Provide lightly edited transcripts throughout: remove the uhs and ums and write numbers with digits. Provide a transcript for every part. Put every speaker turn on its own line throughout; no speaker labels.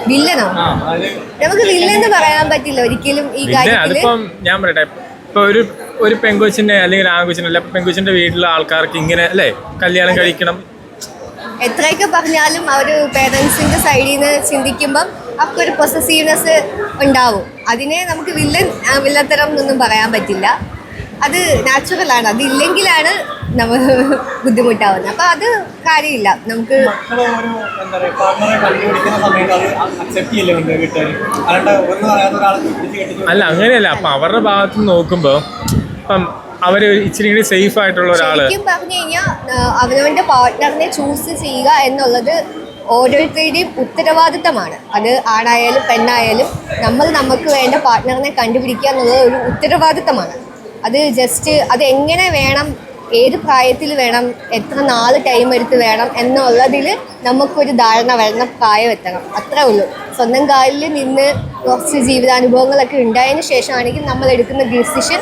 വില്ലനോ? നമുക്ക് വില്ലെന്ന് പറയാൻ പറ്റില്ല ഒരിക്കലും ഈ കാര്യത്തിൽ.
അതിപ്പം ഞാൻ പറയട്ടെ, ഇപ്പൊ ഒരു പെങ്കൊച്ചിന്റെ അല്ലെങ്കിൽ ആൺകൊച്ചിന്റെ അല്ല പെങ്കൊച്ചിന്റെ വീട്ടിലെ ആൾക്കാർക്ക് ഇങ്ങനെ അല്ലേ കല്യാണം കഴിക്കണം
എത്രയൊക്കെ പറഞ്ഞാലും ആ ഒരു പേരൻസിന്റെ സൈഡിൽ നിന്ന് ചിന്തിക്കുമ്പം അവർക്കൊരു പൊസസീവ്നെസ് ഉണ്ടാവും. അതിനെ നമുക്ക് വില്ലത്തരം എന്നൊന്നും പറയാൻ പറ്റില്ല. അത് നാച്ചുറലാണ്. അതില്ലെങ്കിലാണ് നമ്മൾ ബുദ്ധിമുട്ടാവുന്നത്. അപ്പം അത് കാര്യമില്ല. നമുക്ക്
അല്ല അങ്ങനെയല്ല. അപ്പം അവരുടെ ഭാഗത്ത് നിന്ന് നോക്കുമ്പോൾ ഇപ്പം അവര് ഇച്ചിരി സേഫ് ആയിട്ടുള്ള ഒരാള്
ശരിക്കും പറഞ്ഞു കഴിഞ്ഞാൽ അവനവന്റെ പാർട്ട്ണറിനെ ചൂസ് ചെയ്യുക എന്നുള്ളത് ഓരോരുത്തരുടെയും ഉത്തരവാദിത്തമാണ്. അത് ആണായാലും പെണ്ണായാലും നമുക്ക് വേണ്ട പാർട്ട്ണറിനെ കണ്ടുപിടിക്കുക എന്നുള്ളത് ഒരു ഉത്തരവാദിത്തമാണ്. അത് ജസ്റ്റ് അത് എങ്ങനെ വേണം, ഏത് പ്രായത്തിൽ വേണം, എത്ര നാൾ ടൈം എടുത്ത് വേണം എന്നുള്ളതിൽ നമുക്കൊരു ധാരണ വരണം, പ്രായം എത്തണം. അത്രേ ഉള്ളൂ. സ്വന്തം കാലിൽ നിന്ന് കുറച്ച് ജീവിതാനുഭവങ്ങളൊക്കെ ഉണ്ടായതിന് ശേഷമാണെങ്കിൽ നമ്മൾ എടുക്കുന്ന ഡിസിഷൻ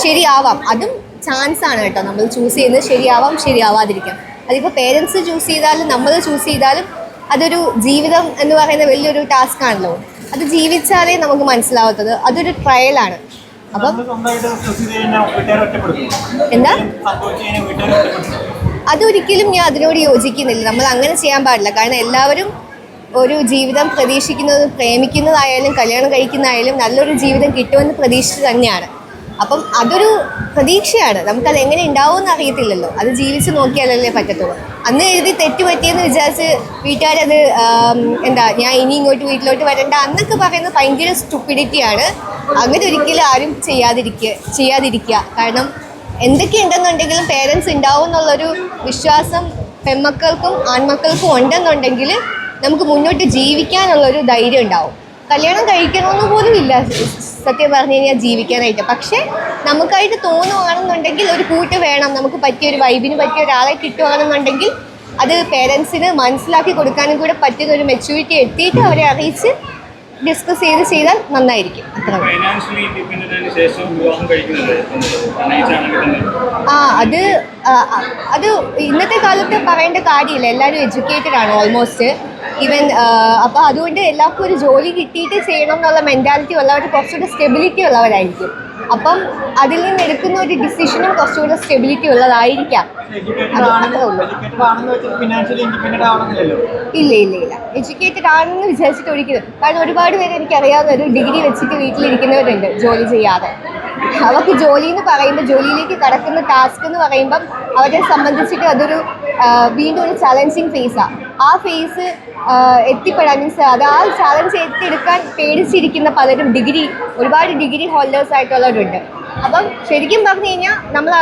ശരിയാവാം. അതും ചാൻസാണ് കേട്ടോ. നമ്മൾ ചൂസ് ചെയ്യുന്നത് ശരിയാവാം, ശരിയാവാതിരിക്കാം. അതിപ്പോൾ പേരൻസ് ചൂസ് ചെയ്താലും നമ്മൾ ചൂസ് ചെയ്താലും അതൊരു ജീവിതം എന്ന് പറയുന്ന വലിയൊരു ടാസ്ക് ആണല്ലോ. അത് ജീവിച്ചാലേ നമുക്ക് മനസ്സിലാവാത്തത്. അതൊരു ട്രയലാണ്. അപ്പം എന്താ അതൊരിക്കലും ഞാൻ അതിനോട് യോജിക്കുന്നില്ല. നമ്മൾ അങ്ങനെ ചെയ്യാൻ പാടില്ല. കാരണം എല്ലാവരും ഒരു ജീവിതം പ്രതീക്ഷിക്കുന്നത്, പ്രേമിക്കുന്നതായാലും കല്യാണം കഴിക്കുന്നതായാലും നല്ലൊരു ജീവിതം കിട്ടുമെന്ന് പ്രതീക്ഷിച്ച് തന്നെയാണ്. അപ്പം അതൊരു പ്രതീക്ഷയാണ്. നമുക്കത് എങ്ങനെ ഉണ്ടാവുമെന്ന് അറിയത്തില്ലല്ലോ. അത് ജീവിച്ച് നോക്കിയാലല്ലേ പറ്റത്തുള്ളൂ. അന്ന് എഴുതി തെറ്റുപറ്റിയെന്ന് വിചാരിച്ച് വീട്ടുകാരത് ഞാൻ ഇനി ഇങ്ങോട്ട് വീട്ടിലോട്ട് വരണ്ട എന്നൊക്കെ പറയുന്നത് ഭയങ്കര സ്റ്റുപ്പിഡിറ്റിയാണ്. അങ്ങനെ ഒരിക്കലും ആരും ചെയ്യാതിരിക്കുക. കാരണം എന്തൊക്കെയുണ്ടെന്നുണ്ടെങ്കിലും പേരൻസ് ഉണ്ടാവും എന്നുള്ളൊരു വിശ്വാസം പെൺമക്കൾക്കും ആൺമക്കൾക്കും ഉണ്ടെന്നുണ്ടെങ്കിൽ നമുക്ക് മുന്നോട്ട് ജീവിക്കാനുള്ളൊരു ധൈര്യം ഉണ്ടാവും. കല്യാണം കഴിക്കണമെന്ന് പോലും ഇല്ല സത്യം പറഞ്ഞു കഴിഞ്ഞാൽ ജീവിക്കാനായിട്ട്. പക്ഷേ നമുക്കായിട്ട് തോന്നുവാണെന്നുണ്ടെങ്കിൽ ഒരു കൂട്ട് വേണം, നമുക്ക് പറ്റിയൊരു വൈബിന് പറ്റിയ ഒരാളെ കിട്ടുവാണെന്നുണ്ടെങ്കിൽ അത് പേരൻസിന് മനസ്സിലാക്കി കൊടുക്കാനും കൂടെ പറ്റുന്ന ഒരു മെച്യൂരിറ്റി എത്തിയിട്ട് അവരെ അറിയിച്ച് ഡിസ്കസ് ചെയ്താൽ നന്നായിരിക്കും. അത്ര അത് ഇന്നത്തെ കാലത്ത് പറയേണ്ട കാര്യമില്ല. എല്ലാവരും എഡ്യൂക്കേറ്റഡ് ആണ് ഓൾമോസ്റ്റ്. ഈവൻ അപ്പോൾ അതുകൊണ്ട് എല്ലാവർക്കും ഒരു ജോലി കിട്ടിയിട്ട് ചെയ്യണം എന്നുള്ള മെൻറ്റാലിറ്റി ഉള്ളവർ കുറച്ചുകൂടെ സ്റ്റെബിലിറ്റി ഉള്ളവരായിരിക്കും. അപ്പം അതിൽ നിന്ന് എടുക്കുന്ന ഒരു ഡിസിഷനും കുറച്ചുകൂടെ സ്റ്റെബിലിറ്റി ഉള്ളതായിരിക്കാം. ഇല്ല എഡ്യൂക്കേറ്റഡ് ആണെന്ന് വിചാരിച്ചിട്ട് ഒരിക്കലും. കാരണം ഒരുപാട് പേര് എനിക്കറിയാവുന്ന ഒരു ഡിഗ്രി വെച്ചിട്ട് വീട്ടിലിരിക്കുന്നവരുണ്ട് ജോലി ചെയ്യാതെ. അവർക്ക് ജോലി എന്ന് പറയുമ്പോൾ, ജോലിയിലേക്ക് കടക്കുന്ന ടാസ്ക് എന്ന് പറയുമ്പം അവരെ സംബന്ധിച്ചിട്ട് അതൊരു വീണ്ടും ഒരു ചലഞ്ചിങ് ഫേസാണ്. ആ ഫേസ് എത്തിപ്പെടാൻ മീൻസ് അത് ആ ചാലഞ്ച് ഏറ്റെടുക്കാൻ പേടിച്ചിരിക്കുന്ന പലരും ഒരുപാട് ഡിഗ്രി ഹോൾഡേഴ്സ് ആയിട്ടുള്ളവരുണ്ട്. അപ്പം ശരിക്കും പറഞ്ഞു കഴിഞ്ഞാൽ നമ്മൾ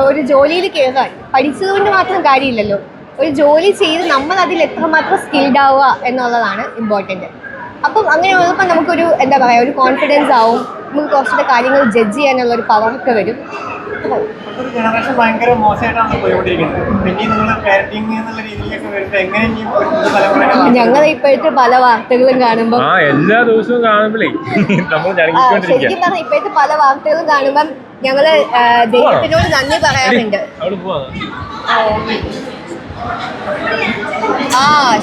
ഒരു ജോലിയിൽ കയറാൻ പഠിച്ചതുകൊണ്ട് മാത്രം കാര്യമില്ലല്ലോ. ഒരു ജോലി ചെയ്ത് നമ്മൾ അതിൽ എത്രമാത്രം സ്കിൽഡ് ആവുക എന്നുള്ളതാണ് ഇമ്പോർട്ടൻറ്റ്. അപ്പം അങ്ങനെ ഉള്ളപ്പോൾ നമുക്കൊരു ഒരു കോൺഫിഡൻസ് ആവും. നമുക്ക് കുറച്ചുകൂടെ കാര്യങ്ങൾ ജഡ്ജ് ചെയ്യാനുള്ളൊരു പവറൊക്കെ വരും.
ജനറേഷൻ ഭയങ്കര മോശമായിട്ടാണ് പോയിക്കൊണ്ടിരിക്കുന്നത്.
ഞങ്ങൾ ഇപ്പോഴത്തെ പല വാർത്തകളും കാണുമ്പോൾ
എല്ലാ ദിവസവും കാണുമ്പോഴേ
ശരിക്കും പറഞ്ഞാൽ ഇപ്പോഴത്തെ പല വാർത്തകളും കാണുമ്പം ഞങ്ങള് ദൈവത്തിനോട് നന്ദി പറയാറുണ്ട്.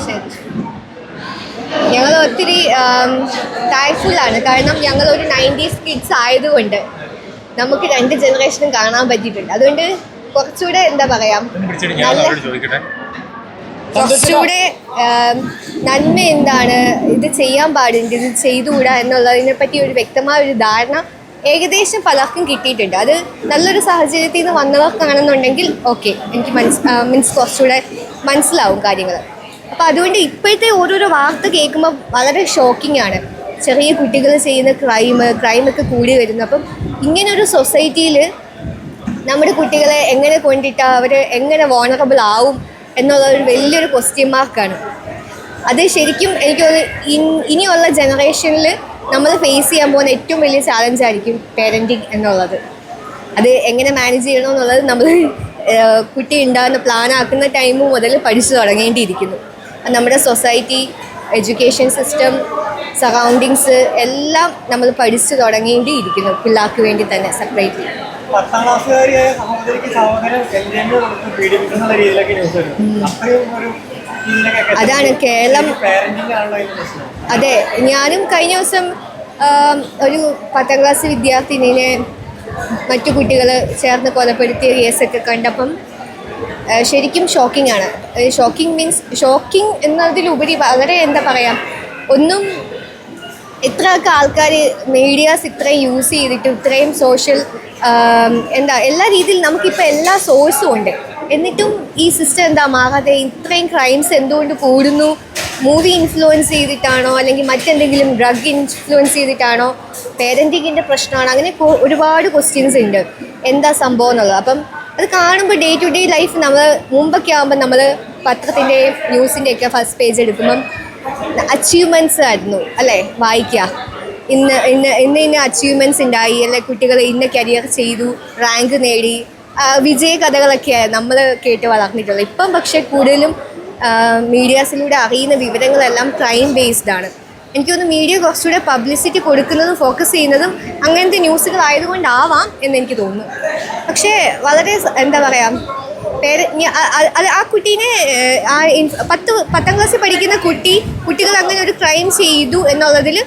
ശരി. ഞങ്ങൾ ഒത്തിരി താങ്ക്ഫുള്ളാണ്. കാരണം ഞങ്ങളൊരു 90s കിഡ്സ് ആയതുകൊണ്ട് നമുക്ക് 2 ജനറേഷനും കാണാൻ പറ്റിയിട്ടുണ്ട്. അതുകൊണ്ട് കുറച്ചുകൂടെ കുറച്ചുകൂടെ നന്മ എന്താണ്, ഇത് ചെയ്യാൻ പാടുണ്ട്, ഇത് ചെയ്തുകൂടാ എന്നുള്ളതിനെ പറ്റി ഒരു വ്യക്തമായ ഒരു ധാരണ ഏകദേശം പലർക്കും കിട്ടിയിട്ടുണ്ട്. അത് നല്ലൊരു സാഹചര്യത്തിൽ നിന്ന് വന്നവർക്കാണെന്നുണ്ടെങ്കിൽ ഓക്കെ, എനിക്ക് മീൻസ് കുറച്ചുകൂടെ മനസ്സിലാവും കാര്യങ്ങൾ. അപ്പോൾ അതുകൊണ്ട് ഇപ്പോഴത്തെ ഓരോരോ വാർത്ത കേൾക്കുമ്പോൾ വളരെ ഷോക്കിംഗ് ആണ്. ചെറിയ കുട്ടികൾ ചെയ്യുന്ന ക്രൈമൊക്കെ കൂടി വരുന്നു. അപ്പം ഇങ്ങനൊരു സൊസൈറ്റിയിൽ നമ്മുടെ കുട്ടികളെ എങ്ങനെ കൊണ്ടിട്ട് അവർ എങ്ങനെ വോണറബിൾ ആവും എന്നുള്ളൊരു വലിയൊരു ക്വസ്റ്റ്യൻ മാർക്കാണ്. അത് ശരിക്കും എനിക്ക് ഇനിയുള്ള ജനറേഷനിൽ നമ്മൾ ഫേസ് ചെയ്യാൻ പോകുന്ന ഏറ്റവും വലിയ ചാലഞ്ചായിരിക്കും പേരൻറ്റിങ് എന്നുള്ളത്. അത് എങ്ങനെ മാനേജ് ചെയ്യണമെന്നുള്ളത് നമ്മൾ കുട്ടി ഉണ്ടാകുന്ന പ്ലാനാക്കുന്ന ടൈം മുതൽ പഠിച്ചു തുടങ്ങേണ്ടിയിരിക്കുന്നു. നമ്മുടെ സൊസൈറ്റി, എഡ്യൂക്കേഷൻ സിസ്റ്റം, സറൗണ്ടിങ്സ് എല്ലാം നമ്മൾ പഠിച്ചു തുടങ്ങേണ്ടിയിരിക്കുന്നു പിള്ളേർക്ക് വേണ്ടി തന്നെ സെപ്പറേറ്റ്ലി.
10ാം ക്ലാസ്സുകാരിയായ സഹോദരിക്ക് സഹോദരൻ പീഡിപ്പിക്കുന്ന രീതിയിലൊക്കെ ന്യൂസ് വരും. അത്രയും ഒരു
അതാണ് കേരളം.
പാരന്റിംഗ് ആണല്ലോ അതിന്റെ പ്രശ്നം.
അതെ, ഞാനും കഴിഞ്ഞ ദിവസം ഒരു 10ാം ക്ലാസ് വിദ്യാർത്ഥിനിനെ മറ്റു കുട്ടികൾ ചേർന്ന് കൊലപ്പെടുത്തിയ കേസൊക്കെ കണ്ടപ്പം ശരിക്കും ഷോക്കിംഗ് ആണ്. ഷോക്കിംഗ് മീൻസ് ഷോക്കിംഗ് എന്നതിലുപരി വളരെ എന്താ പറയുക, ഒന്നും ഇത്രയൊക്കെ ആൾക്കാർ മീഡിയാസ് ഇത്രയും യൂസ് ചെയ്തിട്ട് ഇത്രയും സോഷ്യൽ എല്ലാ രീതിയിലും നമുക്കിപ്പോൾ എല്ലാ സോഴ്സും ഉണ്ട്, എന്നിട്ടും ഈ സിസ്റ്റം എന്താ മാറാതെ ഇത്രയും ക്രൈംസ് എന്തുകൊണ്ട് കൂടുന്നു? മൂവി ഇൻഫ്ലുവൻസ് ചെയ്തിട്ടാണോ, അല്ലെങ്കിൽ മറ്റെന്തെങ്കിലും ഡ്രഗ് ഇൻഫ്ലുവൻസ് ചെയ്തിട്ടാണോ, പേരൻറ്റിങ്ങിൻ്റെ പ്രശ്നമാണോ? അങ്ങനെ ഒരുപാട് ക്വസ്റ്റ്യൻസ് ഉണ്ട് എന്താ സംഭവം എന്നുള്ളത്. അപ്പം അത് കാണുമ്പോൾ ഡേ ടു ഡേ ലൈഫ് നമ്മൾ മുമ്പൊക്കെ ആകുമ്പോൾ നമ്മൾ പത്രത്തിൻ്റെയും ന്യൂസിൻ്റെയൊക്കെ ഫസ്റ്റ് പേജ് എടുക്കുമ്പം അച്ചീവ്മെൻറ്റ്സ് ആയിരുന്നു അല്ലേ വായിക്കുക. ഇന്ന അച്ചീവ്മെൻറ്റ്സ് ഉണ്ടായി, അല്ലെ കുട്ടികൾ ഇന്ന കരിയർ ചെയ്തു, റാങ്ക് നേടി, വിജയ കഥകളൊക്കെയാണ് നമ്മൾ കേട്ട് വളർന്നിട്ടുള്ളത്. ഇപ്പം പക്ഷേ കൂടുതലും മീഡിയാസിലൂടെ അറിയുന്ന വിവരങ്ങളെല്ലാം ക്രൈം ബേസ്ഡ് ആണ്. എനിക്ക് തോന്നുന്നു മീഡിയ കുറച്ചുകൂടെ പബ്ലിസിറ്റി കൊടുക്കുന്നതും ഫോക്കസ് ചെയ്യുന്നതും അങ്ങനത്തെ ന്യൂസുകളായതുകൊണ്ടാവാം എന്നെനിക്ക് തോന്നുന്നു. പക്ഷേ വളരെ എന്താ പറയുക, ആ കുട്ടീനെ 10ാം ക്ലാസ്സിൽ പഠിക്കുന്ന കുട്ടികൾ അങ്ങനെ ഒരു ക്രൈം ചെയ്തു എന്നുള്ളതിൽ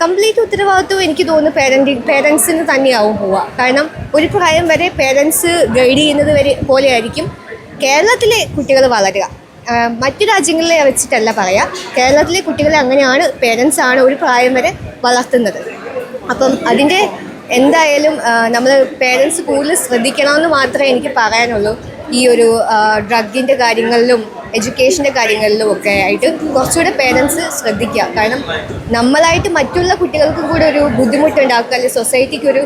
കംപ്ലീറ്റ് ഉത്തരവാദിത്വം എനിക്ക് തോന്നുന്നു പേരൻസിന് തന്നെയാവും പോവുക. കാരണം ഒരു പ്രായം വരെ പേരൻസ് ഗൈഡ് ചെയ്യുന്നത് പോലെയായിരിക്കും കേരളത്തിലെ കുട്ടികൾ വളരുക. മറ്റു രാജ്യങ്ങളിലെ വെച്ചിട്ടല്ല പറയാം, കേരളത്തിലെ കുട്ടികളെ അങ്ങനെയാണ് പേരൻസാണ് ഒരു പ്രായം വരെ വളർത്തുന്നത്. അപ്പം അതിൻ്റെ എന്തായാലും നമ്മൾ പേരൻസ് കൂടുതൽ ശ്രദ്ധിക്കണമെന്ന് മാത്രമേ എനിക്ക് പറയാനുള്ളൂ. ഈ ഒരു ഡ്രഗിൻ്റെ കാര്യങ്ങളിലും എഡ്യൂക്കേഷൻ്റെ കാര്യങ്ങളിലും ഒക്കെ ആയിട്ട് കുറച്ചുകൂടെ പേരൻസ് ശ്രദ്ധിക്കുക. കാരണം നമ്മളായിട്ട് മറ്റുള്ള കുട്ടികൾക്കും കൂടെ ഒരു ബുദ്ധിമുട്ടുണ്ടാക്കുക, അല്ലെങ്കിൽ സൊസൈറ്റിക്ക് ഒരു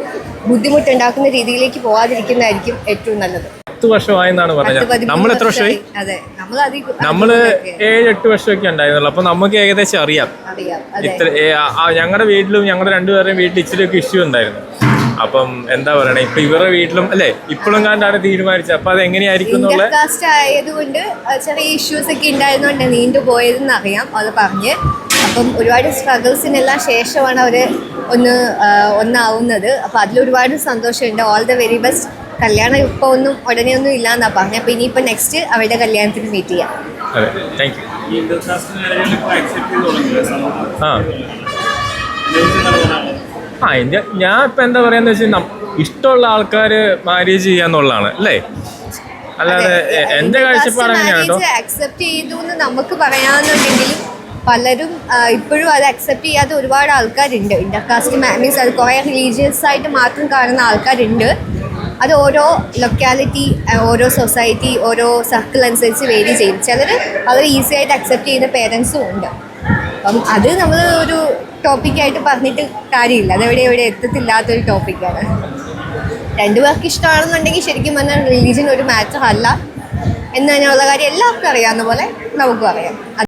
ബുദ്ധിമുട്ടുണ്ടാക്കുന്ന രീതിയിലേക്ക് പോകാതിരിക്കുന്നതായിരിക്കും ഏറ്റവും നല്ലത്.
10 വർഷമായെന്നാണ് പറഞ്ഞത്. നമ്മൾ എത്ര വർഷമായി?
അതെ,
നമ്മൾ 7-8 വർഷമൊക്കെ ഉണ്ടായിരുന്നുള്ളൂ. അപ്പൊ നമുക്ക് ഏകദേശം അറിയാം. ഇത്ര ഞങ്ങളുടെ വീട്ടിലും ഞങ്ങളുടെ രണ്ടുപേരുടെയും വീട്ടിൽ ഇച്ചിരിയൊക്കെ ഇഷ്യൂ ഉണ്ടായിരുന്നു. അപ്പം എന്താ പറയണേ, ഇപ്പൊ ഇവരുടെ വീട്ടിലും അല്ലേ ഇപ്പോഴും കണ്ടാണ് തീരുമാനിച്ചത്. അപ്പൊ അത് എങ്ങനെയായിരിക്കും എന്നുള്ള
കാസ്റ്റ് ആയതുകൊണ്ട് ചെറിയ ഇഷ്യൂസ് ഒക്കെ ഉണ്ടായതുകൊണ്ട് നീണ്ടു പോയതെന്ന് അറിയാം അത് പറഞ്ഞ്. അപ്പം ഒരുപാട് സ്ട്രഗിൾസിനെല്ലാം ശേഷമാണ് അവർ ഒന്നാവുന്നത്. അപ്പം അതിലൊരുപാട് സന്തോഷമുണ്ട്. All the very best. കല്യാണം ഇപ്പോൾ ഉടനെ ഒന്നും ഇല്ലാന്നാണ് പറഞ്ഞത്. അപ്പം ഇനിയിപ്പോൾ നെക്സ്റ്റ് അവരുടെ കല്യാണത്തിന് മീറ്റ് ചെയ്യാം.
അതെ, താങ്ക് യു. ഞാൻ ഇപ്പം എന്താ പറയാന്ന് വെച്ചാൽ ഇഷ്ടമുള്ള ആൾക്കാർ മാരേജ് ചെയ്യാന്നുള്ളതാണ് അല്ലേ, അല്ലാതെ എൻ്റെ കാഴ്ചപ്പാട് അങ്ങനെയാണ് കേട്ടോ.
അക്സെപ്റ്റ് ചെയ്തു എന്ന് നമുക്ക് പറയാമെന്നുണ്ടെങ്കിലും പലരും ഇപ്പോഴും അത് അക്സെപ്റ്റ് ചെയ്യാത്ത ഒരുപാട് ആൾക്കാരുണ്ട്. ഇന്റർകാസ്റ്റ് മീൻസ് അത് കുറേ റിലീജിയസ് ആയിട്ട് മാത്രം കാണുന്ന ആൾക്കാരുണ്ട്. അത് ഓരോ ലൊക്കാലിറ്റി, ഓരോ സൊസൈറ്റി, ഓരോ സർക്കിൾ അനുസരിച്ച് വേരി ചെയ്യും. ചിലർ വളരെ ഈസി ആയിട്ട് അക്സെപ്റ്റ് ചെയ്യുന്ന പേരൻസും ഉണ്ട്. അപ്പം അത് നമ്മൾ ഒരു ടോപ്പിക്കായിട്ട് പറഞ്ഞിട്ട് കാര്യമില്ല, അതെവിടെ എത്തത്തില്ലാത്തൊരു ടോപ്പിക്കാണ്. രണ്ടുപേർക്ക് ഇഷ്ടമാണെന്നുണ്ടെങ്കിൽ ശരിക്കും പറഞ്ഞാൽ റിലീജിയൻ ഒരു മാറ്റർ അല്ല എന്നതിനുള്ള കാര്യം എല്ലാവർക്കും അറിയാവുന്ന പോലെ നമുക്കും അറിയാം.